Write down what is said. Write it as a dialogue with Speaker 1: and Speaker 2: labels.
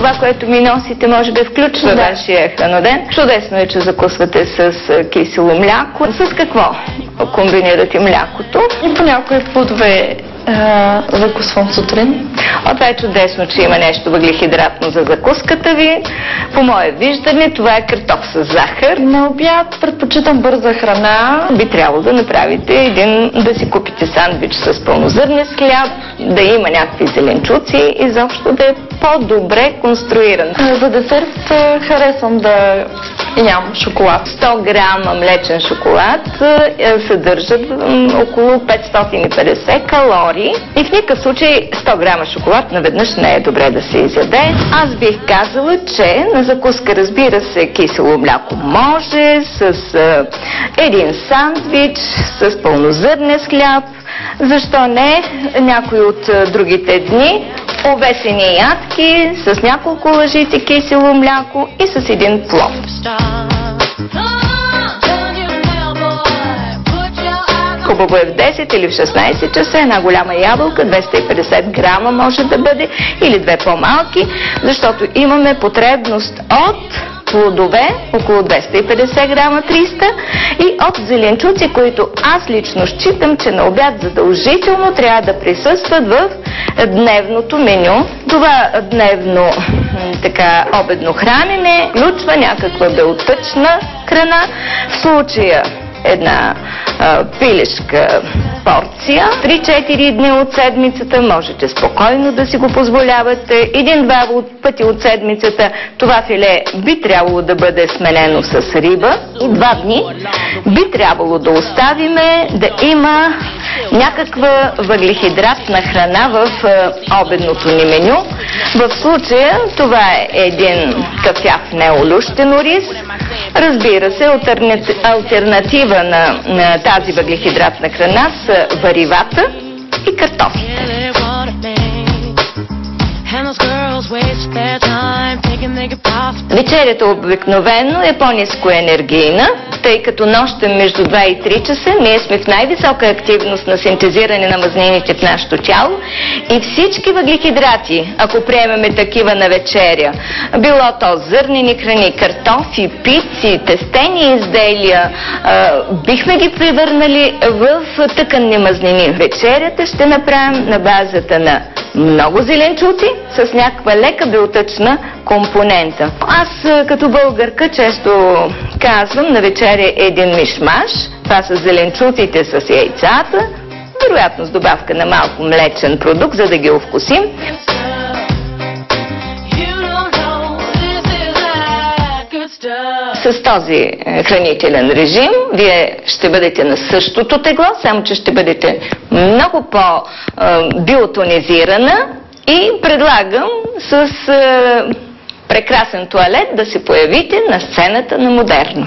Speaker 1: това, което ми носите, може би включва вашия храноден. Чудесно е, че закусвате с кисело мляко. С какво комбинирате млякото?
Speaker 2: И по някои плодове закусвам сутрин.
Speaker 1: Това е чудесно, че има нещо въглехидратно за закуската ви. По мое виждане, това е картоф с захар.
Speaker 2: На обяд предпочитам бърза храна.
Speaker 1: Би трябвало да направите да си купите сандвич с пълнозърнен хляб, да има някакви зеленчуци и заобщо да е по-добре конструиран.
Speaker 2: За десерт харесвам да ям шоколад.
Speaker 1: 100 грама млечен шоколад съдържат около 550 калории и в никакъв случай 100 грама шоколад наведнъж не е добре да се изяде. Аз бих казала, че на закуска, разбира се, кисело мляко може, с един сандвич, с пълнозърнен хляб. Защо не някои от другите дни овесени ядки с няколко лъжици кисело мляко и с един плод. Хубаво е в 10 или в 16 часа една голяма ябълка, 250 грама може да бъде, или две по-малки, защото имаме потребност от плодове, около 250 грама, 300, и от зеленчуци, които аз лично считам, че на обяд задължително трябва да присъстват в дневното меню. Това дневно обедно хранене включва някаква белтъчна храна, в случая една пилешка порция. 3-4 дни от седмицата можете спокойно да си го позволявате. Един-два пъти от седмицата това филе би трябвало да бъде сменено с риба. И 2 дни би трябвало да оставиме да има някаква въглехидратна храна в обедното ни меню. В случая това е един кафяв неолющен ориз. Разбира се, алтернатива на тази въглехидратна храна са варивата и картофите. Вечерята обикновено е по-ниско енергийна, тъй като нощем между 2 и 3 часа ние сме в най-висока активност на синтезиране на мазнините в нашето тяло и всички въглехидрати, ако приемеме такива на вечеря, било то зърнени храни, картофи, пици, тестени изделия, бихме ги превърнали в тъканни мазнини. Вечерята ще направим на базата на много зеленчуци с някаква лека белтъчна компонента. Аз като българка често казвам на вечеря един мишмаш. Това са зеленчуците с яйцата, вероятно с добавка на малко млечен продукт, за да ги овкусим. С този хранителен режим вие ще бъдете на същото тегло, само че ще бъдете много по-биотонизирана и предлагам с прекрасен тоалет да се появите на сцената на модерно.